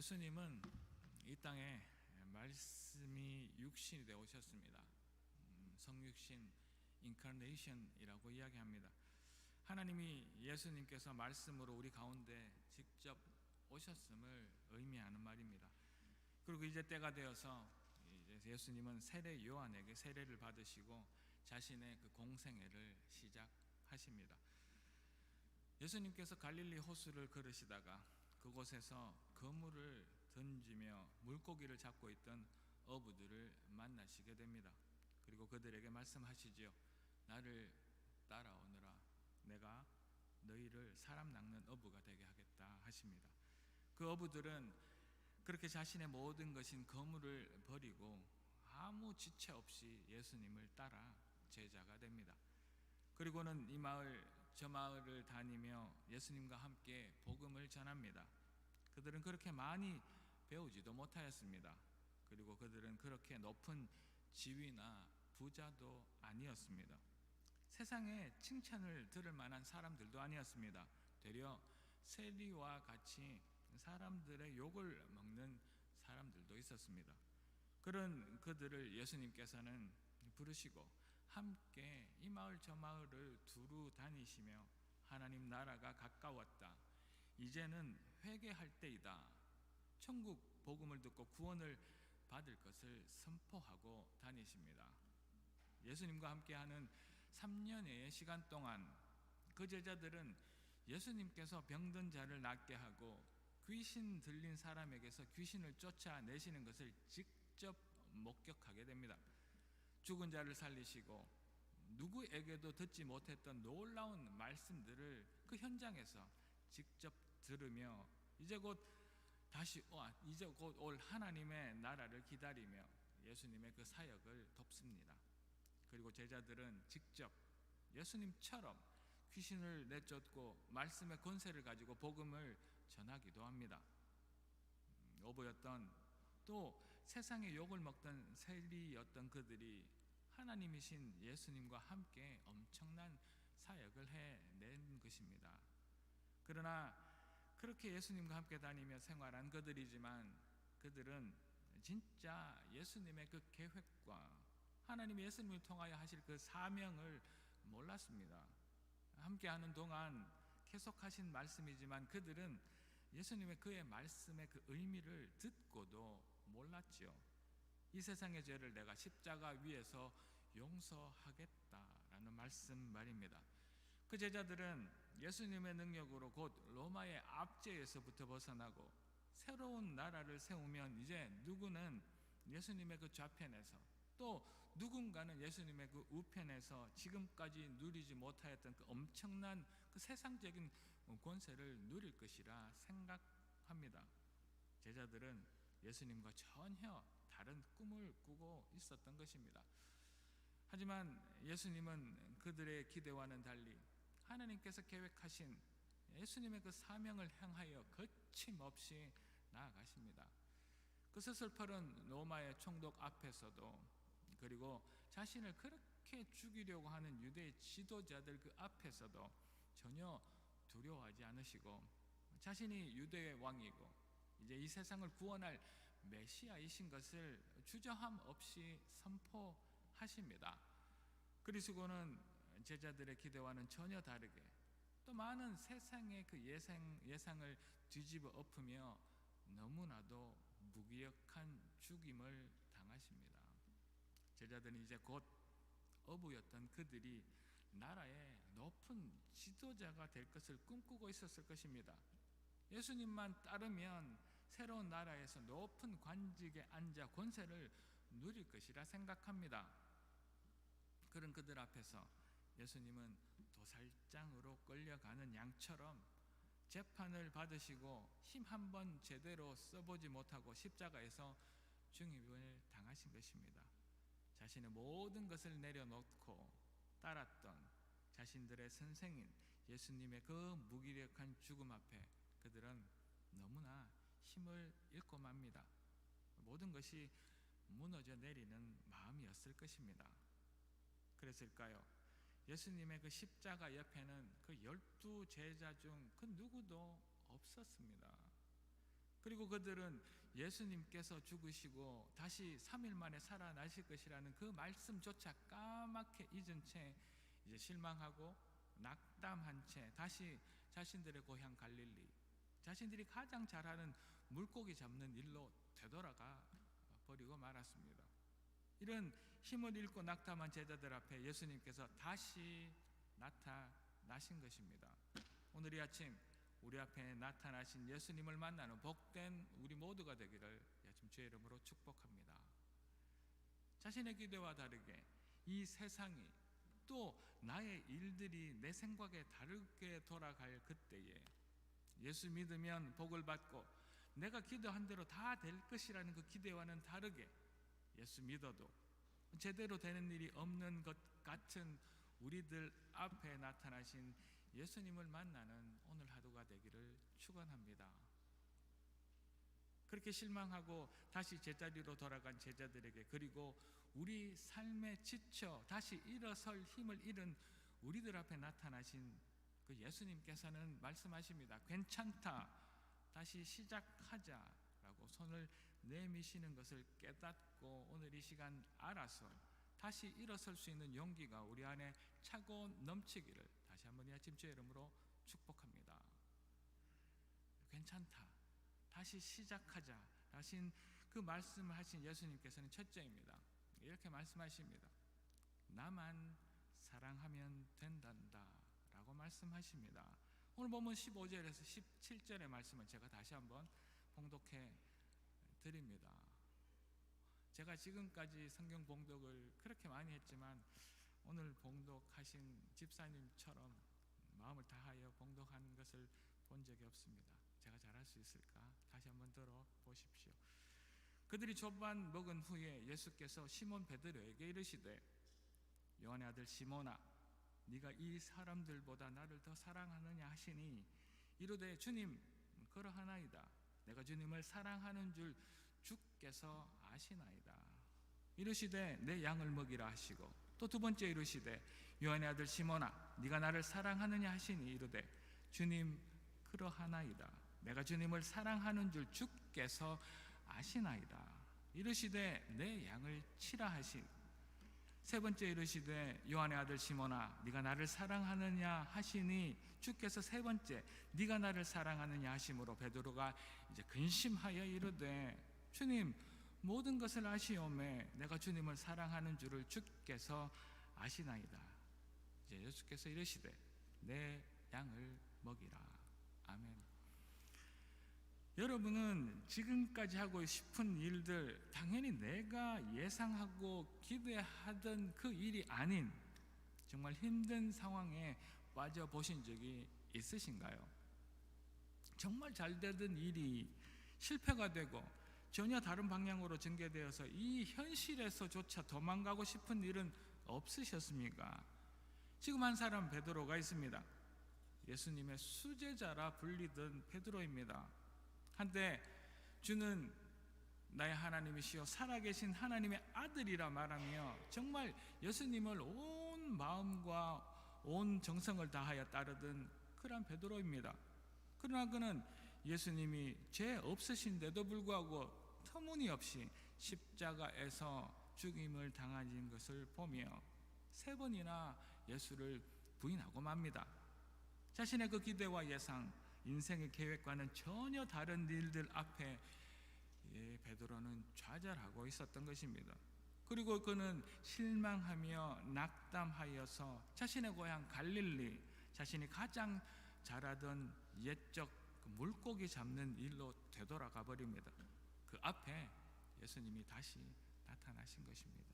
예수님은 이 땅에 말씀이 육신이 되어 오셨습니다. 성육신 인카네이션이라고 이야기합니다. 하나님이 예수님께서 말씀으로 우리 가운데 직접 오셨음을 의미하는 말입니다. 그리고 이제 때가 되어서 이제 예수님은 세례 요한에게 세례를 받으시고 자신의 그 공생애를 시작하십니다. 예수님께서 갈릴리 호수를 걸으시다가 그곳에서 그물을 던지며 물고기를 잡고 있던 어부들을 만나시게 됩니다. 그리고 그들에게 말씀하시지요. 나를 따라오너라. 내가 너희를 사람 낚는 어부가 되게 하겠다 하십니다. 그 어부들은 그렇게 자신의 모든 것인 그물을 버리고 아무 지체 없이 예수님을 따라 제자가 됩니다. 그리고는 이 마을 저 마을을 다니며 예수님과 함께 복음을 전합니다. 그들은 그렇게 많이 배우지도 못하였습니다. 그리고 그들은 그렇게 높은 지위나 부자도 아니었습니다. 세상에 칭찬을 들을 만한 사람들도 아니었습니다. 되려 세리와 같이 사람들의 욕을 먹는 사람들도 있었습니다. 그런 그들을 예수님께서는 부르시고 함께 이 마을 저 마을을 두루 다니시며 하나님 나라가 가까웠다. 이제는 회개할 때이다. 천국 복음을 듣고 구원을 받을 것을 선포하고 다니십니다. 예수님과 함께하는 3년의 시간 동안 그 제자들은 예수님께서 병든 자를 낫게 하고 귀신 들린 사람에게서 귀신을 쫓아내시는 것을 직접 목격하게 됩니다. 죽은 자를 살리시고 누구에게도 듣지 못했던 놀라운 말씀들을 그 현장에서 직접 들으며 이제 곧 올 하나님의 나라를 기다리며 예수님의 그 사역을 돕습니다. 그리고 제자들은 직접 예수님처럼 귀신을 내쫓고 말씀의 권세를 가지고 복음을 전하기도 합니다. 어부였던 또 세상의 욕을 먹던 세리였던 그들이 하나님이신 예수님과 함께 엄청난 사역을 해낸 것입니다. 그러나 그렇게 예수님과 함께 다니며 생활한 그들이지만 그들은 진짜 예수님의 그 계획과 하나님이 예수님을 통하여 하실 그 사명을 몰랐습니다. 함께하는 동안 계속하신 말씀이지만 그들은 예수님의 그의 말씀의 그 의미를 듣고도 몰랐지요. 이 세상의 죄를 내가 십자가 위에서 용서하겠다라는 말씀 말입니다. 그 제자들은 예수님의 능력으로 곧 로마의 압제에서부터 벗어나고 새로운 나라를 세우면 이제 누구는 예수님의 그 좌편에서 또 누군가는 예수님의 그 우편에서 지금까지 누리지 못하였던 그 엄청난 그 세상적인 권세를 누릴 것이라 생각합니다. 제자들은 예수님과 전혀 다른 꿈을 꾸고 있었던 것입니다. 하지만 예수님은 그들의 기대와는 달리 하나님께서 계획하신 예수님의 그 사명을 향하여 거침없이 나아가십니다. 그 서슬퍼런 로마의 총독 앞에서도 그리고 자신을 그렇게 죽이려고 하는 유대의 지도자들 그 앞에서도 전혀 두려워하지 않으시고 자신이 유대의 왕이고 이제 이 세상을 구원할 메시아이신 것을 주저함 없이 선포하십니다. 그리고는 제자들의 기대와는 전혀 다르게 또 많은 세상의 그 예상을 뒤집어 엎으며 너무나도 무기력한 죽임을 당하십니다. 제자들은 이제 곧 어부였던 그들이 나라의 높은 지도자가 될 것을 꿈꾸고 있었을 것입니다. 예수님만 따르면 새로운 나라에서 높은 관직에 앉아 권세를 누릴 것이라 생각합니다. 그런 그들 앞에서 예수님은 도살장으로 끌려가는 양처럼 재판을 받으시고 힘 한 번 제대로 써보지 못하고 십자가에서 중임을 당하신 것입니다. 자신의 모든 것을 내려놓고 따랐던 자신들의 선생인 예수님의 그 무기력한 죽음 앞에 그들은 너무나 힘을 잃고 맙니다. 모든 것이 무너져 내리는 마음이었을 것입니다. 그랬을까요? 예수님의 그 십자가 옆에는 그 12 제자 중 그 누구도 없었습니다. 그리고 그들은 예수님께서 죽으시고 다시 3일 만에 살아나실 것이라는 그 말씀조차 까맣게 잊은 채 이제 실망하고 낙담한 채 다시 자신들의 고향 갈릴리, 자신들이 가장 잘하는 물고기 잡는 일로 되돌아가 버리고 말았습니다. 이런 힘을 잃고 낙담한 제자들 앞에 예수님께서 다시 나타나신 것입니다. 오늘 이 아침 우리 앞에 나타나신 예수님을 만나는 복된 우리 모두가 되기를 아침 주의 이름으로 축복합니다. 자신의 기대와 다르게 이 세상이 또 나의 일들이 내 생각에 다르게 돌아갈 그때에 예수 믿으면 복을 받고 내가 기도한 대로 다 될 것이라는 그 기대와는 다르게 예수 믿어도 제대로 되는 일이 없는 것 같은 우리들 앞에 나타나신 예수님을 만나는 오늘 하루가 되기를 축원합니다. 그렇게 실망하고 다시 제자리로 돌아간 제자들에게, 그리고 우리 삶에 지쳐 다시 일어설 힘을 잃은 우리들 앞에 나타나신 그 예수님께서는 말씀하십니다. 괜찮다, 다시 시작하자라고 손을 내미시는 것을 깨닫고 오늘 이 시간 알아서 다시 일어설 수 있는 용기가 우리 안에 차고 넘치기를 다시 한번 이 아침 주의 이름으로 축복합니다. 괜찮다, 다시 시작하자 하신 그 말씀을 하신 예수님께서는 첫째입니다. 이렇게 말씀하십니다. 나만 사랑하면 된단다 라고 말씀하십니다. 오늘 보면 15절에서 17절의 말씀을 제가 다시 한번 봉독해 드립니다. 제가 지금까지 성경 봉독을 그렇게 많이 했지만 오늘 봉독하신 집사님처럼 마음을 다하여 봉독한 것을 본 적이 없습니다. 제가 잘할 수 있을까? 다시 한번 들어보십시오. 그들이 족반 먹은 후에 예수께서 시몬 베드로에게 이르시되 요한의 아들 시몬아, 네가 이 사람들보다 나를 더 사랑하느냐 하시니 이르되 주님 그러하나이다. 내가 주님을 사랑하는 줄 주께서 아시나이다. 이르시되 내 양을 먹이라 하시고 또 두 번째 이르시되 요한의 아들 시몬아, 네가 나를 사랑하느냐 하시니 이르되 주님 그러하나이다. 내가 주님을 사랑하는 줄 주께서 아시나이다. 이르시되 내 양을 치라 하시니 세 번째 이르시되 요한의 아들 시몬아, 네가 나를 사랑하느냐 하시니 주께서 세 번째 네가 나를 사랑하느냐 하심으로 베드로가 이제 근심하여 이르되 주님 모든 것을 아시오매 내가 주님을 사랑하는 줄을 주께서 아시나이다. 이제 예수께서 이르시되 내 양을 먹이라. 아멘. 여러분은 지금까지 하고 싶은 일들, 당연히 내가 예상하고 기대하던 그 일이 아닌 정말 힘든 상황에 빠져보신 적이 있으신가요? 정말 잘 되던 일이 실패가 되고 전혀 다른 방향으로 전개되어서 이 현실에서조차 도망가고 싶은 일은 없으셨습니까? 지금 한 사람 베드로가 있습니다. 예수님의 수제자라 불리던 베드로입니다. 한때 주는 나의 하나님이시여 살아계신 하나님의 아들이라 말하며 정말 예수님을 온 마음과 온 정성을 다하여 따르던 그런 베드로입니다. 그러나 그는 예수님이 죄 없으신데도 불구하고 터무니없이 십자가에서 죽임을 당하신 것을 보며 세 번이나 예수를 부인하고 맙니다. 자신의 그 기대와 예상, 인생의 계획과는 전혀 다른 일들 앞에 베드로는 좌절하고 있었던 것입니다. 그리고 그는 실망하며 낙담하여서 자신의 고향 갈릴리, 자신이 가장 잘하던 옛적 물고기 잡는 일로 되돌아가 버립니다. 그 앞에 예수님이 다시 나타나신 것입니다.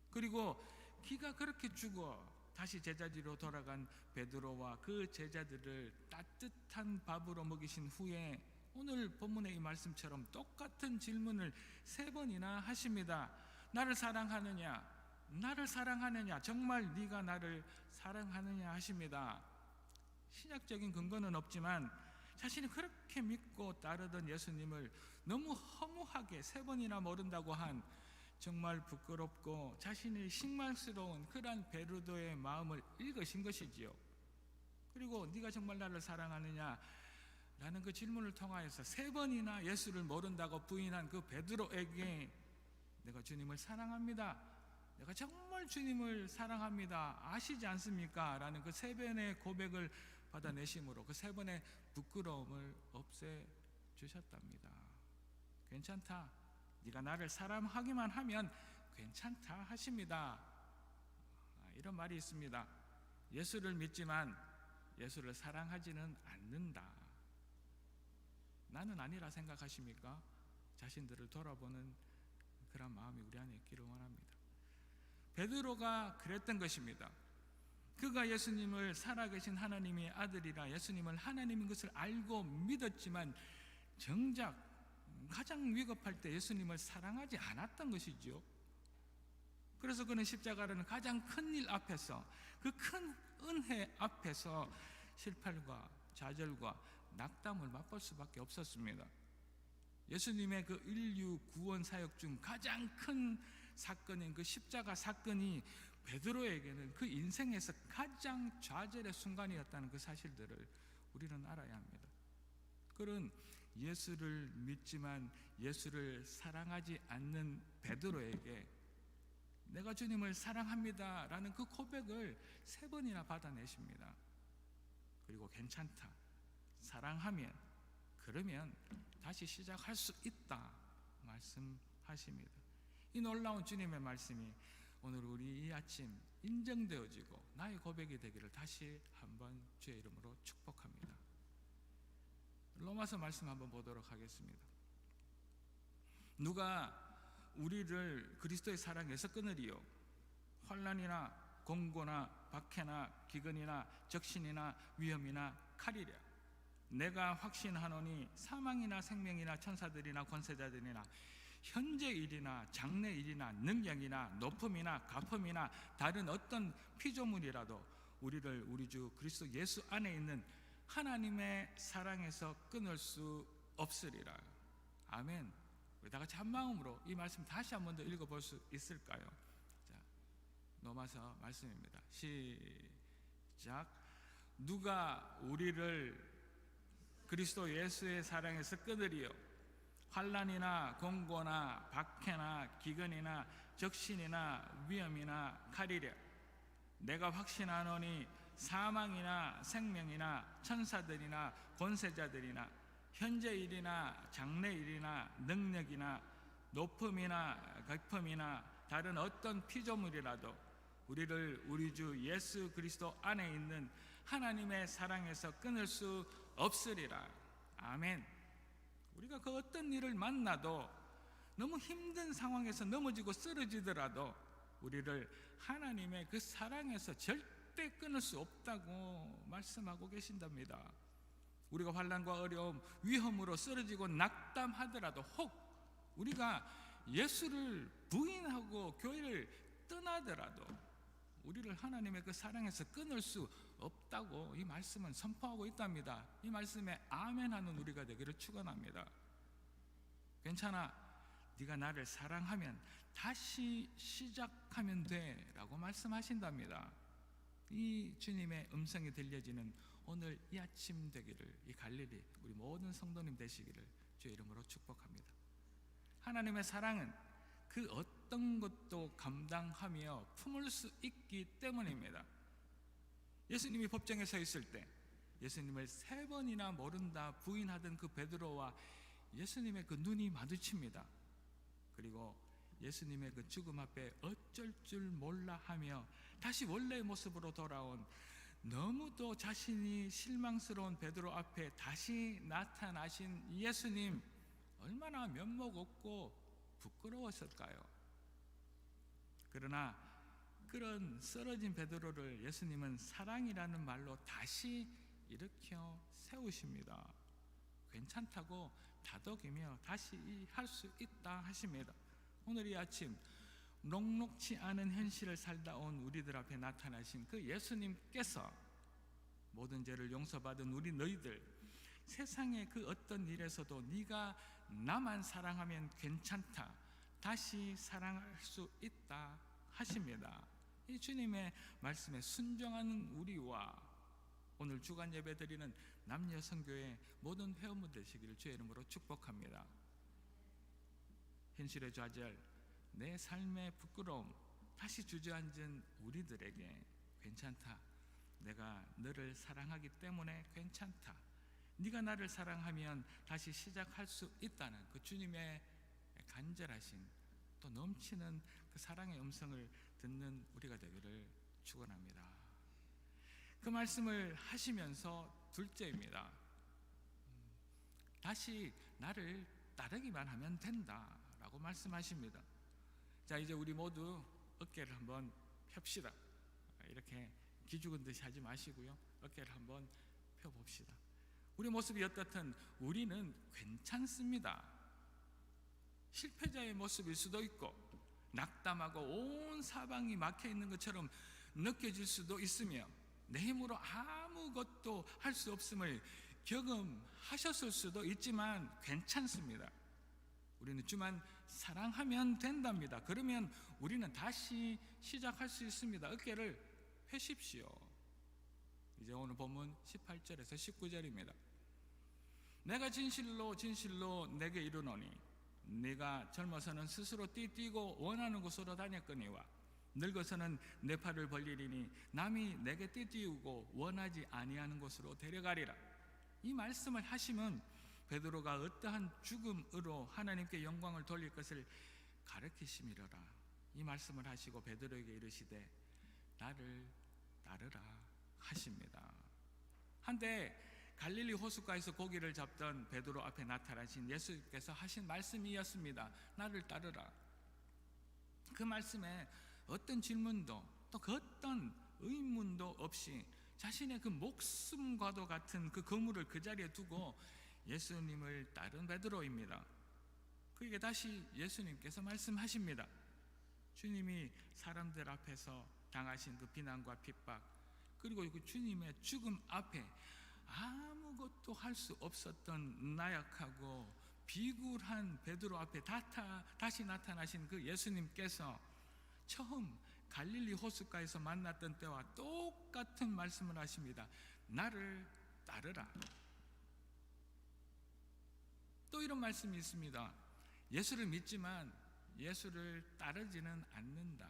그리고 기가 그렇게 죽어 다시 제자리로 돌아간 베드로와 그 제자들을 따뜻한 밥으로 먹이신 후에 오늘 본문의 이 말씀처럼 똑같은 질문을 세 번이나 하십니다. 나를 사랑하느냐? 나를 사랑하느냐? 정말 네가 나를 사랑하느냐 하십니다. 신약적인 근거는 없지만 자신이 그렇게 믿고 따르던 예수님을 너무 허무하게 세 번이나 모른다고 한 정말 부끄럽고 자신이 실망스러운 그러한 베드로의 마음을 읽으신 것이지요. 그리고 네가 정말 나를 사랑하느냐 라는 그 질문을 통하여서 3번이나 예수를 모른다고 부인한 그 베드로에게 내가 주님을 사랑합니다, 내가 정말 주님을 사랑합니다, 아시지 않습니까? 라는 그 3번의 고백을 받아내심으로 그 3번의 부끄러움을 없애주셨답니다. 괜찮다, 네가 나를 사랑하기만 하면 괜찮다 하십니다. 이런 말이 있습니다. 예수를 믿지만 예수를 사랑하지는 않는다. 나는 아니라 생각하십니까? 자신들을 돌아보는 그런 마음이 우리 안에 있기를 원합니다. 베드로가 그랬던 것입니다. 그가 예수님을 살아계신 하나님의 아들이라 예수님을 하나님인 것을 알고 믿었지만 정작 가장 위급할 때 예수님을 사랑하지 않았던 것이죠. 그래서 그는 십자가라는 가장 큰 일 앞에서, 그 큰 은혜 앞에서 실패과 좌절과 낙담을 맛볼 수밖에 없었습니다. 예수님의 그 인류 구원 사역 중 가장 큰 사건인 그 십자가 사건이 베드로에게는 그 인생에서 가장 좌절의 순간이었다는 그 사실들을 우리는 알아야 합니다. 그런 예수를 믿지만 예수를 사랑하지 않는 베드로에게 내가 주님을 사랑합니다 라는 그 고백을 3번이나 받아내십니다. 그리고 괜찮다, 사랑하면, 그러면 다시 시작할 수 있다 말씀하십니다. 이 놀라운 주님의 말씀이 오늘 우리 이 아침 인정되어지고 나의 고백이 되기를 다시 한번 주의 이름으로 축복합니다. 로마서 말씀 한번 보도록 하겠습니다. 누가 우리를 그리스도의 사랑에서 끊으리요? 환난이나 공고나 박해나 기근이나 적신이나 위험이나 칼이랴. 내가 확신하노니 사망이나 생명이나 천사들이나 권세자들이나 현재 일이나 장래 일이나 능력이나 높음이나 가품이나 다른 어떤 피조물이라도 우리를 우리 주 그리스도 예수 안에 있는 하나님의 사랑에서 끊을 수 없으리라. 아멘. 우리 다 같이 한 마음으로 이 말씀 다시 한 번 더 읽어볼 수 있을까요? 자, 로마서 말씀입니다. 시작. 누가 우리를 그리스도 예수의 사랑에서 끊으리요? 환난이나 공고나 박해나 기근이나 적신이나 위험이나 칼이랴. 내가 확신하노니 사망이나 생명이나 천사들이나 권세자들이나 현재 일이나 장래 일이나 능력이나 높음이나 가품이나 다른 어떤 피조물이라도 우리를 우리 주 예수 그리스도 안에 있는 하나님의 사랑에서 끊을 수 없으리라. 아멘. 우리가 그 어떤 일을 만나도 너무 힘든 상황에서 넘어지고 쓰러지더라도 우리를 하나님의 그 사랑에서 절대 끊을 수 없다고 말씀하고 계신답니다. 우리가 환난과 어려움, 위험으로 쓰러지고 낙담하더라도, 혹 우리가 예수를 부인하고 교회를 떠나더라도 우리를 하나님의 그 사랑에서 끊을 수 없다고 이 말씀은 선포하고 있답니다. 이 말씀에 아멘하는 우리가 되기를 축원합니다. 괜찮아, 네가 나를 사랑하면 다시 시작하면 돼 라고 말씀하신답니다. 이 주님의 음성이 들려지는 오늘 이 아침 되기를, 이 갈릴리 우리 모든 성도님 되시기를 주의 이름으로 축복합니다. 하나님의 사랑은 그 어떤 것도 감당하며 품을 수 있기 때문입니다. 예수님이 법정에 서 있을 때 예수님을 3번이나 모른다 부인하던 그 베드로와 예수님의 그 눈이 마주칩니다. 그리고 예수님의 그 죽음 앞에 어쩔 줄 몰라 하며 다시 원래의 모습으로 돌아온 너무도 자신이 실망스러운 베드로 앞에 다시 나타나신 예수님, 얼마나 면목 없고 부끄러웠을까요? 그러나 그런 쓰러진 베드로를 예수님은 사랑이라는 말로 다시 일으켜 세우십니다. 괜찮다고 다독이며 다시 할 수 있다 하십니다. 오늘 이 아침 녹록치 않은 현실을 살다 온 우리들 앞에 나타나신 그 예수님께서 모든 죄를 용서받은 우리 너희들, 세상의 그 어떤 일에서도 네가 나만 사랑하면 괜찮다, 다시 사랑할 수 있다 하십니다. 이 주님의 말씀에 순종하는 우리와 오늘 주간 예배 드리는 남녀 선교회 모든 회원분 되시기를 주의 이름으로 축복합니다. 현실의 좌절, 내 삶의 부끄러움 다시 주저앉은 우리들에게 괜찮다, 내가 너를 사랑하기 때문에 괜찮다, 네가 나를 사랑하면 다시 시작할 수 있다는 그 주님의 간절하신 또 넘치는 그 사랑의 음성을 듣는 우리가 되기를 축원합니다. 그 말씀을 하시면서 둘째입니다. 다시 나를 따르기만 하면 된다라고 말씀하십니다. 자, 이제 우리 모두 어깨를 한번 펴봅시다. 이렇게 기죽은 듯이 하지 마시고요, 어깨를 한번 펴봅시다. 우리 모습이 어떻든 우리는 괜찮습니다. 실패자의 모습일 수도 있고 낙담하고 온 사방이 막혀 있는 것처럼 느껴질 수도 있으며 내 힘으로 아무것도 할 수 없음을 경험하셨을 수도 있지만 괜찮습니다. 우리는 주만 사랑하면 된답니다. 그러면 우리는 다시 시작할 수 있습니다. 어깨를 펴십시오. 이제 오늘 본문 18절에서 19절입니다. 내가 진실로 진실로 내게 이르노니 네가 젊어서는 스스로 띠뛰고 원하는 곳으로 다녔거니와 늙어서는 내 팔을 벌리리니 남이 내게 띠띠우고 원하지 아니하는 곳으로 데려가리라. 이 말씀을 하시면 베드로가 어떠한 죽음으로 하나님께 영광을 돌릴 것을 가르치심이로라. 이 말씀을 하시고 베드로에게 이르시되 나를 따르라 하십니다. 한때 갈릴리 호숫가에서 고기를 잡던 베드로 앞에 나타나신 예수께서 하신 말씀이었습니다. 나를 따르라. 그 말씀에 어떤 질문도 또 그 어떤 의문도 없이 자신의 그 목숨과도 같은 그 거물을 그 자리에 두고 예수님을 따른 베드로입니다. 그에게 다시 예수님께서 말씀하십니다. 주님이 사람들 앞에서 당하신 그 비난과 핍박, 그리고 그 주님의 죽음 앞에 아무것도 할 수 없었던 나약하고 비굴한 베드로 앞에 다시 나타나신 그 예수님께서 처음 갈릴리 호숫가에서 만났던 때와 똑같은 말씀을 하십니다. 나를 따르라. 또 이런 말씀이 있습니다. 예수를 믿지만 예수를 따르지는 않는다.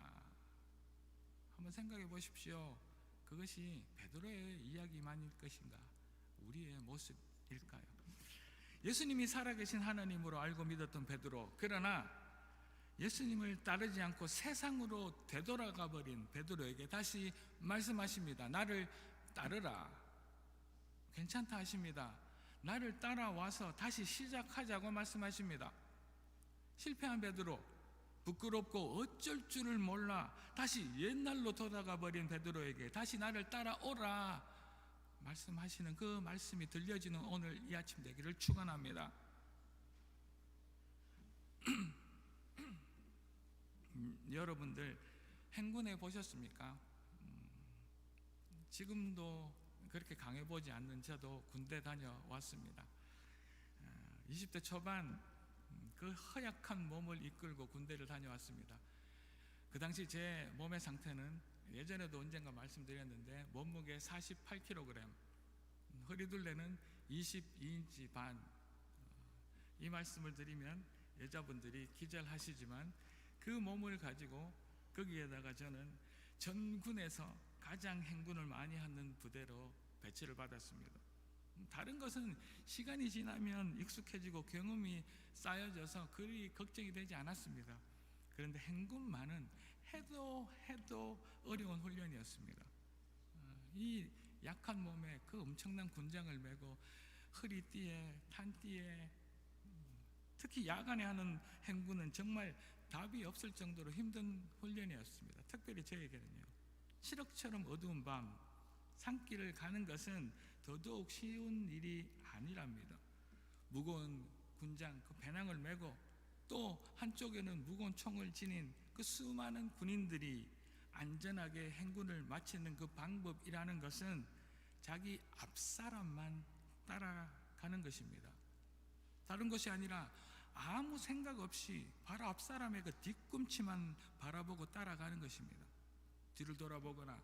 한번 생각해 보십시오. 그것이 베드로의 이야기만일 것인가? 우리의 모습일까요? 예수님이 살아계신 하나님으로 알고 믿었던 베드로, 그러나 예수님을 따르지 않고 세상으로 되돌아가 버린 베드로에게 다시 말씀하십니다. 나를 따르라. 괜찮다 하십니다. 나를 따라와서 다시 시작하자고 말씀하십니다. 실패한 베드로, 부끄럽고 어쩔 줄을 몰라 다시 옛날로 돌아가 버린 베드로에게 다시 나를 따라오라 말씀하시는 그 말씀이 들려지는 오늘 이 아침 되기를 축원합니다. 여러분들 행군해 보셨습니까? 지금도 그렇게 강해 보지 않는 저도 군대 다녀왔습니다. 20대 초반 그 허약한 몸을 이끌고 군대를 다녀왔습니다. 그 당시 제 몸의 상태는 예전에도 언젠가 말씀드렸는데 몸무게 48kg, 허리둘레는 22인치 반. 이 말씀을 드리면 여자분들이 기절하시지만 그 몸을 가지고 거기에다가 저는 전군에서 가장 행군을 많이 하는 부대로 배치를 받았습니다. 다른 것은 시간이 지나면 익숙해지고 경험이 쌓여져서 그리 걱정이 되지 않았습니다. 그런데 행군만은 해도 어려운 훈련이었습니다. 이 약한 몸에 그 엄청난 군장을 메고 허리띠에 탄띠에 특히 야간에 하는 행군은 정말 답이 없을 정도로 힘든 훈련이었습니다. 특별히 저에게는요. 칠흑처럼 어두운 밤 산길을 가는 것은 더더욱 쉬운 일이 아니랍니다. 무거운 군장, 그 배낭을 메고 또 한쪽에는 무거운 총을 지닌 그 수많은 군인들이 안전하게 행군을 마치는 그 방법이라는 것은 자기 앞사람만 따라가는 것입니다. 다른 것이 아니라 아무 생각 없이 바로 앞사람의 그 뒤꿈치만 바라보고 따라가는 것입니다. 뒤를 돌아보거나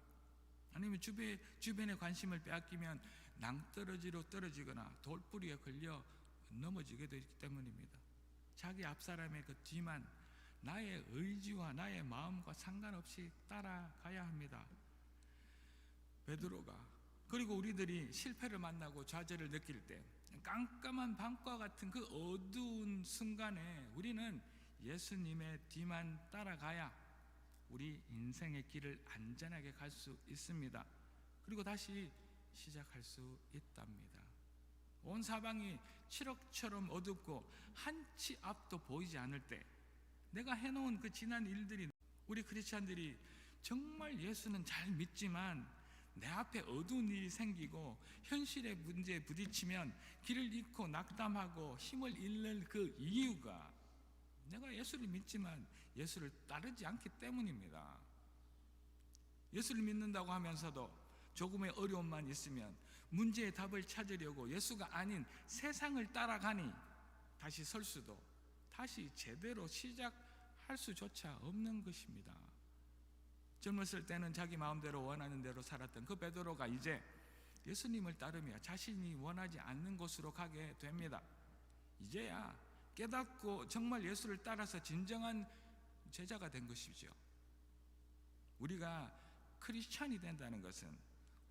아니면 주변의 관심을 빼앗기면 낭떠러지로 떨어지거나 돌부리에 걸려 넘어지게 되기 때문입니다. 자기 앞사람의 그 뒤만 나의 의지와 나의 마음과 상관없이 따라가야 합니다. 베드로가, 그리고 우리들이 실패를 만나고 좌절을 느낄 때 깜깜한 밤과 같은 그 어두운 순간에 우리는 예수님의 뒤만 따라가야 우리 인생의 길을 안전하게 갈 수 있습니다. 그리고 다시 시작할 수 있답니다. 온 사방이 칠흑처럼 어둡고 한치 앞도 보이지 않을 때, 내가 해놓은 그 지난 일들이, 우리 크리스찬들이 정말 예수는 잘 믿지만 내 앞에 어두운 일이 생기고 현실의 문제에 부딪히면 길을 잃고 낙담하고 힘을 잃는 그 이유가 내가 예수를 믿지만 예수를 따르지 않기 때문입니다. 예수를 믿는다고 하면서도 조금의 어려움만 있으면 문제의 답을 찾으려고 예수가 아닌 세상을 따라가니 다시 설 수도, 다시 제대로 시작할 수조차 없는 것입니다. 젊었을 때는 자기 마음대로 원하는 대로 살았던 그 베드로가 이제 예수님을 따르며 자신이 원하지 않는 곳으로 가게 됩니다. 이제야 깨닫고 정말 예수를 따라서 진정한 제자가 된 것이죠. 우리가 크리스찬이 된다는 것은,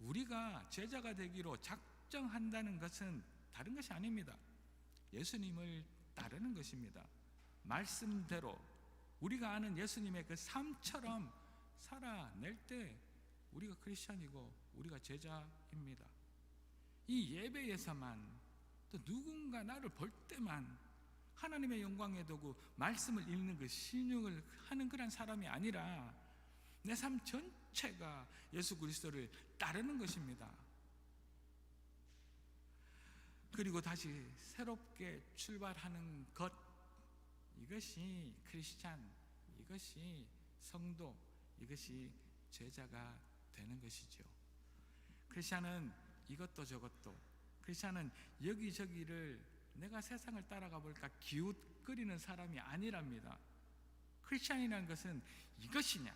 우리가 제자가 되기로 작정한다는 것은 다른 것이 아닙니다. 예수님을 따르는 것입니다. 말씀대로 우리가 아는 예수님의 그 삶처럼 살아낼 때 우리가 크리스찬이고 우리가 제자입니다. 이 예배에서만, 또 누군가 나를 볼 때만 하나님의 영광에 두고 말씀을 읽는 그 신용을 하는 그런 사람이 아니라 내 삶 전체가 예수 그리스도를 따르는 것입니다. 그리고 다시 새롭게 출발하는 것, 이것이 크리스찬, 이것이 성도, 이것이 제자가 되는 것이죠. 크리스찬은 이것도 저것도, 크리스찬은 여기저기를 내가 세상을 따라가 볼까 기웃거리는 사람이 아니랍니다. 크리스찬이라는 것은 이것이냐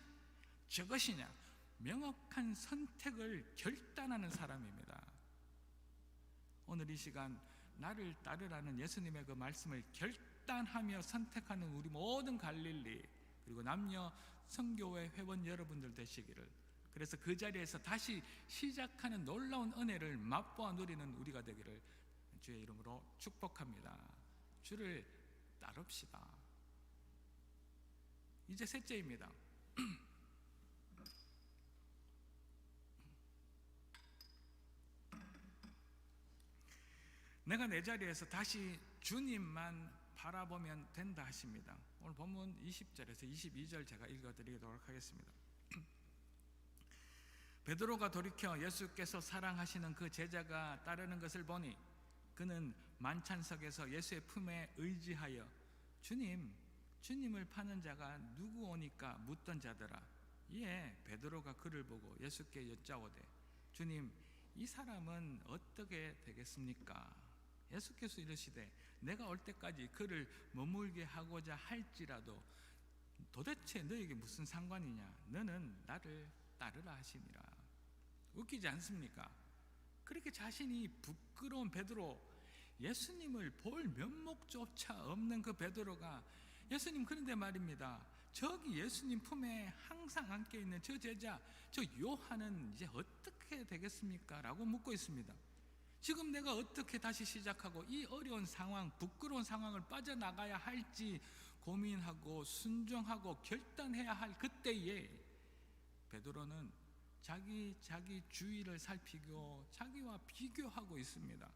저것이냐 명확한 선택을 결단하는 사람입니다. 오늘 이 시간 나를 따르라는 예수님의 그 말씀을 결단하며 선택하는 우리 모든 갈릴리, 그리고 남녀 성교회 회원 여러분들 되시기를, 그래서 그 자리에서 다시 시작하는 놀라운 은혜를 맛보아 누리는 우리가 되기를 주의 이름으로 축복합니다. 주를 따릅시다. 이제 셋째입니다. 내가 내 자리에서 다시 주님만 바라보면 된다 하십니다. 오늘 본문 20절에서 22절 제가 읽어드리도록 하겠습니다. 베드로가 돌이켜 예수께서 사랑하시는 그 제자가 따르는 것을 보니 그는 만찬석에서 예수의 품에 의지하여 주님을 파는 자가 누구 오니까 묻던 자더라. 이에 베드로가 그를 보고 예수께 여짜오되 주님, 이 사람은 어떻게 되겠습니까? 예수께서 이르시되 내가 올 때까지 그를 머물게 하고자 할지라도 도대체 너에게 무슨 상관이냐? 너는 나를 따르라 하시니라. 웃기지 않습니까? 그렇게 자신이 부끄러운 베드로, 예수님을 볼 면목조차 없는 그 베드로가 예수님, 그런데 말입니다, 저기 예수님 품에 항상 안겨 있는 저 제자, 저 요한은 이제 어떻게 되겠습니까? 라고 묻고 있습니다. 지금 내가 어떻게 다시 시작하고 이 어려운 상황, 부끄러운 상황을 빠져나가야 할지 고민하고 순종하고 결단해야 할 그때에 베드로는 자기 주위를 살피고 자기와 비교하고 있습니다.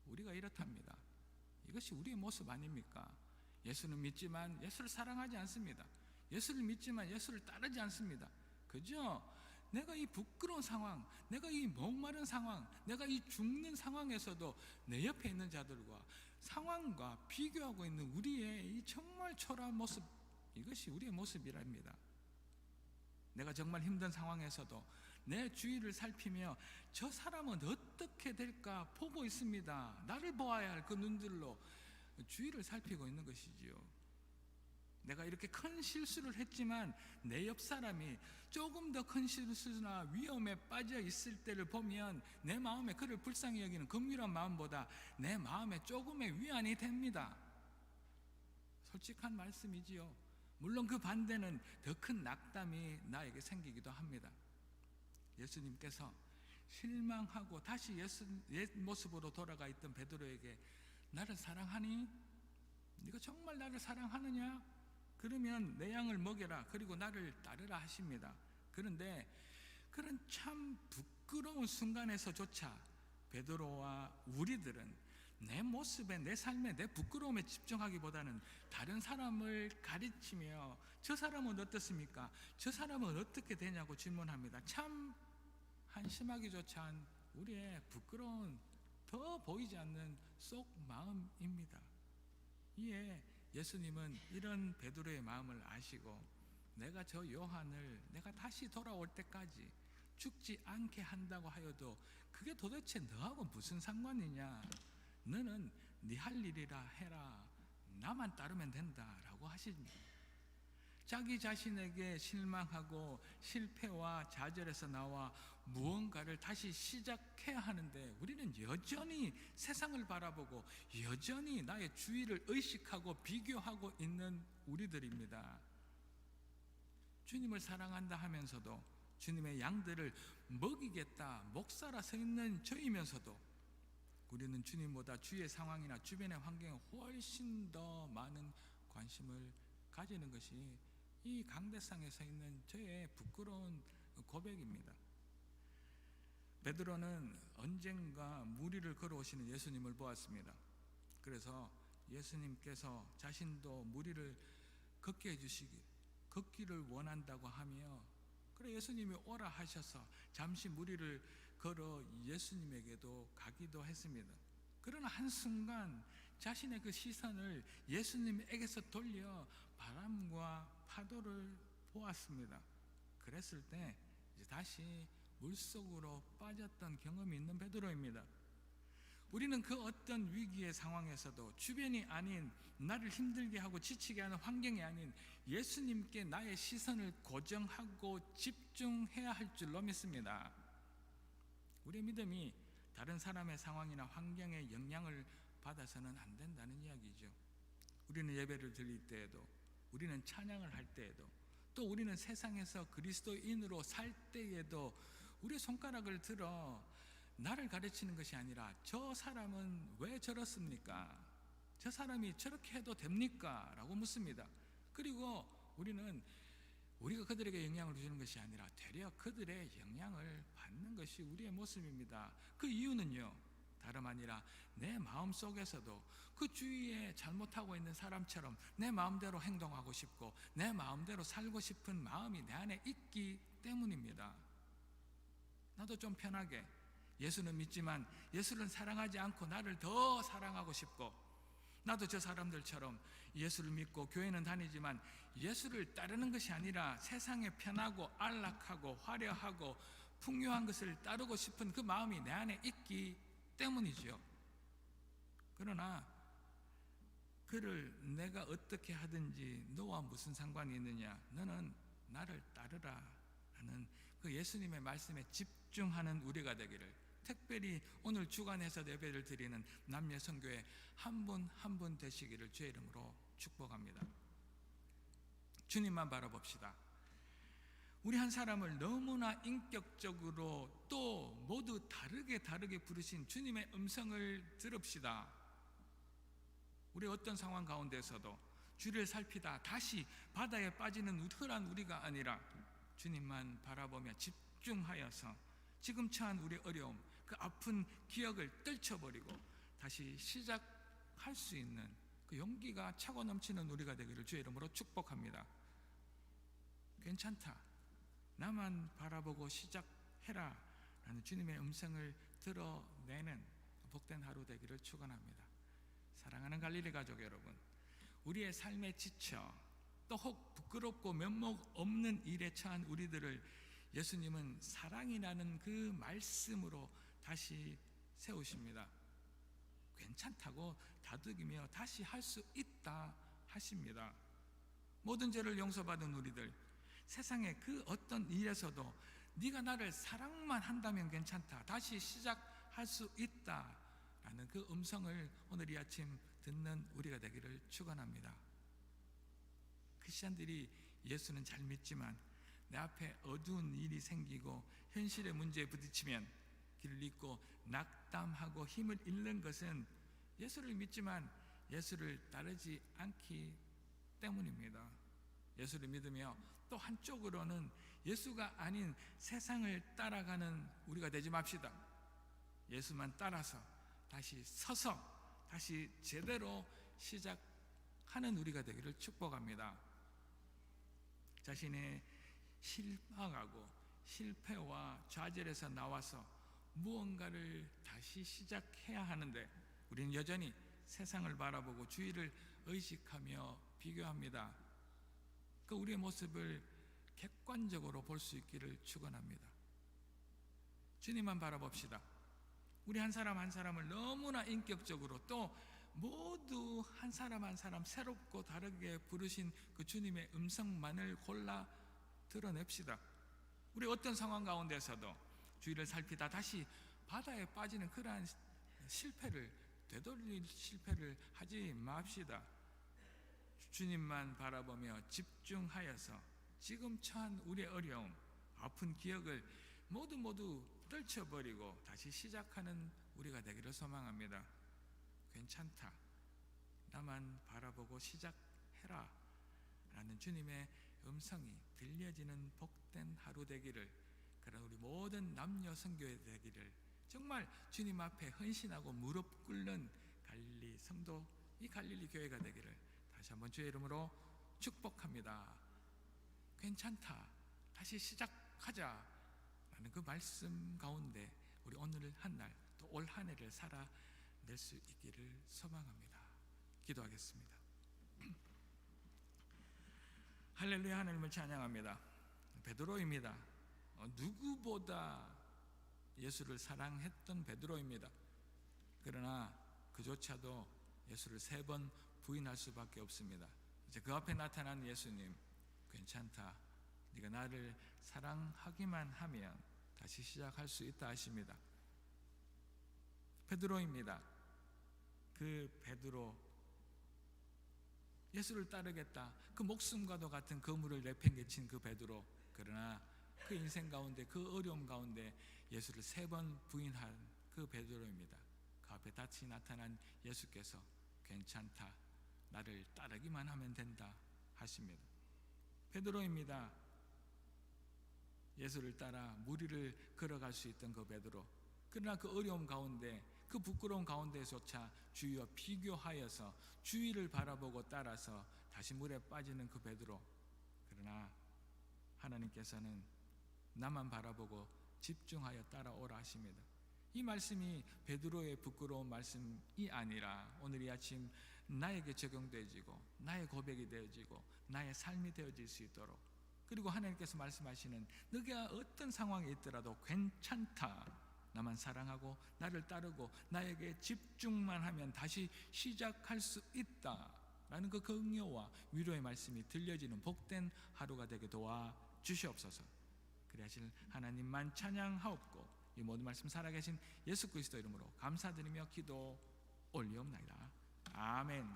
우리가 이렇답니다. 이것이 우리의 모습 아닙니까? 예수는 믿지만 예수를 사랑하지 않습니다. 예수를 믿지만 예수를 따르지 않습니다. 그죠? 내가 이 부끄러운 상황, 내가 이 목마른 상황, 내가 이 죽는 상황에서도 내 옆에 있는 자들과 상황과 비교하고 있는 우리의 이 정말 초라한 모습, 이것이 우리의 모습이랍니다. 내가 정말 힘든 상황에서도 내 주위를 살피며 저 사람은 어떻게 될까 보고 있습니다. 나를 보아야 할 그 눈들로 주위를 살피고 있는 것이지요. 내가 이렇게 큰 실수를 했지만 내 옆 사람이 조금 더 큰 실수나 위험에 빠져 있을 때를 보면 내 마음에 그를 불쌍히 여기는 긍휼한 마음보다 내 마음에 조금의 위안이 됩니다. 솔직한 말씀이지요. 물론 그 반대는 더 큰 낙담이 나에게 생기기도 합니다. 예수님께서 실망하고 다시 옛 모습으로 돌아가 있던 베드로에게 나를 사랑하니? 네가 정말 나를 사랑하느냐? 그러면 내 양을 먹여라, 그리고 나를 따르라 하십니다. 그런데 그런 참 부끄러운 순간에서조차 베드로와 우리들은 내 모습에, 내 삶에, 내 부끄러움에 집중하기보다는 다른 사람을 가르치며 저 사람은 어떻습니까? 저 사람은 어떻게 되냐고 질문합니다. 참 한심하기조차 한 우리의 부끄러운, 더 보이지 않는 속 마음입니다. 이에 예수님은 이런 베드로의 마음을 아시고 내가 저 요한을 내가 다시 돌아올 때까지 죽지 않게 한다고 하여도 그게 도대체 너하고 무슨 상관이냐? 너는 네 할 일이라 해라. 나만 따르면 된다라고 하십니다. 자기 자신에게 실망하고 실패와 좌절에서 나와 무언가를 다시 시작해야 하는데 우리는 여전히 세상을 바라보고 여전히 나의 주위를 의식하고 비교하고 있는 우리들입니다. 주님을 사랑한다 하면서도 주님의 양들을 먹이겠다 목사라 서 있는 저이면서도 우리는 주님보다 주위의 상황이나 주변의 환경에 훨씬 더 많은 관심을 가지는 것이 이 강대상에 서 있는 저의 부끄러운 고백입니다. 베드로는 언젠가 물 위를 걸어오시는 예수님을 보았습니다. 그래서 예수님께서 자신도 물 위를 걷게 걷기를 원한다고 하며 그래 예수님이 오라 하셔서 잠시 물 위를 걸어 예수님에게도 가기도 했습니다. 그러나 한순간 자신의 그 시선을 예수님에게서 돌려 바람과 파도를 보았습니다. 그랬을 때 이제 다시 물속으로 빠졌던 경험이 있는 베드로입니다. 우리는 그 어떤 위기의 상황에서도 주변이 아닌 나를 힘들게 하고 지치게 하는 환경이 아닌 예수님께 나의 시선을 고정하고 집중해야 할 줄로 믿습니다. 우리의 믿음이 다른 사람의 상황이나 환경에 영향을 받아서는 안 된다는 이야기죠. 우리는 예배를 드릴 때에도, 우리는 찬양을 할 때에도, 또 우리는 세상에서 그리스도인으로 살 때에도 우리의 손가락을 들어 나를 가르치는 것이 아니라 저 사람은 왜 저렇습니까? 저 사람이 저렇게 해도 됩니까? 라고 묻습니다. 그리고 우리는 우리가 그들에게 영향을 주는 것이 아니라 되려 그들의 영향을 받는 것이 우리의 모습입니다. 그 이유는요, 다름 아니라 내 마음 속에서도 그 주위에 잘못하고 있는 사람처럼 내 마음대로 행동하고 싶고 내 마음대로 살고 싶은 마음이 내 안에 있기 때문입니다. 나도 좀 편하게 예수는 믿지만 예수를 사랑하지 않고 나를 더 사랑하고 싶고, 나도 저 사람들처럼 예수를 믿고 교회는 다니지만 예수를 따르는 것이 아니라 세상에 편하고 안락하고 화려하고 풍요한 것을 따르고 싶은 그 마음이 내 안에 있기 때문이죠. 그러나 그를 내가 어떻게 하든지 너와 무슨 상관이 있느냐, 너는 나를 따르라 라는 그 예수님의 말씀에 집중하는 우리가 되기를, 특별히 오늘 주간에서 예배를 드리는 남예성교회 한 분 한 분 되시기를 주의 이름으로 축복합니다. 주님만 바라봅시다. 우리 한 사람을 너무나 인격적으로 또 모두 다르게 부르신 주님의 음성을 들읍시다. 우리 어떤 상황 가운데서도 주를 살피다 다시 바다에 빠지는 흔한 우리가 아니라 주님만 바라보며 집중하여서 지금 처한 우리 어려움, 그 아픈 기억을 떨쳐버리고 다시 시작할 수 있는 그 용기가 차고 넘치는 우리가 되기를 주의 이름으로 축복합니다. 괜찮다, 나만 바라보고 시작해라 라는 주님의 음성을 들어내는 복된 하루 되기를 축원합니다. 사랑하는 갈릴리 가족 여러분, 우리의 삶에 지쳐 또 혹 부끄럽고 면목 없는 일에 처한 우리들을 예수님은 사랑이라는 그 말씀으로 다시 세우십니다. 괜찮다고 다독이며 다시 할 수 있다 하십니다. 모든 죄를 용서받은 우리들, 세상의 그 어떤 일에서도 네가 나를 사랑만 한다면 괜찮다, 다시 시작할 수 있다 라는 그 음성을 오늘 이 아침 듣는 우리가 되기를 축원합니다. 크리스찬들이 예수는 잘 믿지만 내 앞에 어두운 일이 생기고 현실의 문제에 부딪히면 길을 잃고 낙담하고 힘을 잃는 것은 예수를 믿지만 예수를 따르지 않기 때문입니다. 예수를 믿으며 또 한쪽으로는 예수가 아닌 세상을 따라가는 우리가 되지 맙시다. 예수만 따라서 다시 서서 다시 제대로 시작하는 우리가 되기를 축복합니다. 자신의 실망하고 실패와 좌절에서 나와서 무언가를 다시 시작해야 하는데 우리는 여전히 세상을 바라보고 주위를 의식하며 비교합니다. 그 우리의 모습을 객관적으로 볼 수 있기를 축원합니다. 주님만 바라봅시다. 우리 한 사람 한 사람을 너무나 인격적으로 또 모두 한 사람 한 사람 새롭고 다르게 부르신 그 주님의 음성만을 골라 드러냅시다. 우리 어떤 상황 가운데서도 주위를 살피다 다시 바다에 빠지는 그러한 실패를, 되돌릴 실패를 하지 맙시다. 주님만 바라보며 집중하여서 지금 처한 우리의 어려움, 아픈 기억을 모두 떨쳐버리고 다시 시작하는 우리가 되기를 소망합니다. 괜찮다, 나만 바라보고 시작해라 라는 주님의 음성이 들려지는 복된 하루 되기를, 그런 우리 모든 남녀 선교회 되기를, 정말 주님 앞에 헌신하고 무릎 꿇는 갈릴리 성도, 이 갈릴리 교회가 되기를 다시 한번 주의 이름으로 축복합니다. 괜찮다, 다시 시작하자 라는 그 말씀 가운데 우리 오늘 한 날 또 올 한 해를 살아낼 수 있기를 소망합니다. 기도하겠습니다. 할렐루야, 하나님을 찬양합니다. 베드로입니다. 누구보다 예수를 사랑했던 베드로입니다. 그러나 그조차도 예수를 3번 부인할 수밖에 없습니다. 이제 그 앞에 나타난 예수님, 괜찮다, 네가 나를 사랑하기만 하면 다시 시작할 수 있다 하십니다. 베드로입니다. 그 베드로, 예수를 따르겠다, 그 목숨과도 같은 그물을 내팽개친 그 베드로, 그러나 그 인생 가운데, 그 어려움 가운데 예수를 3번 부인한 그 베드로입니다. 그 앞에 다시 나타난 예수께서 괜찮다, 나를 따르기만 하면 된다 하십니다. 베드로입니다. 예수를 따라 무리를 걸어갈 수 있던 그 베드로, 그러나 그 어려움 가운데, 그 부끄러운 가운데조차 주위와 비교하여서 주위를 바라보고 따라서 다시 물에 빠지는 그 베드로, 그러나 하나님께서는 나만 바라보고 집중하여 따라오라 하십니다. 이 말씀이 베드로의 부끄러운 말씀이 아니라 오늘 이 아침 나에게 적용되어지고 나의 고백이 되어지고 나의 삶이 되어질 수 있도록, 그리고 하나님께서 말씀하시는 너가 어떤 상황에 있더라도 괜찮다, 나만 사랑하고 나를 따르고 나에게 집중만 하면 다시 시작할 수 있다 라는 그 격려와 위로의 말씀이 들려지는 복된 하루가 되게 도와주시옵소서. 그래 하실 하나님만 찬양하옵고 이 모든 말씀 살아계신 예수 그리스도 이름으로 감사드리며 기도 올리옵나이다. 아멘.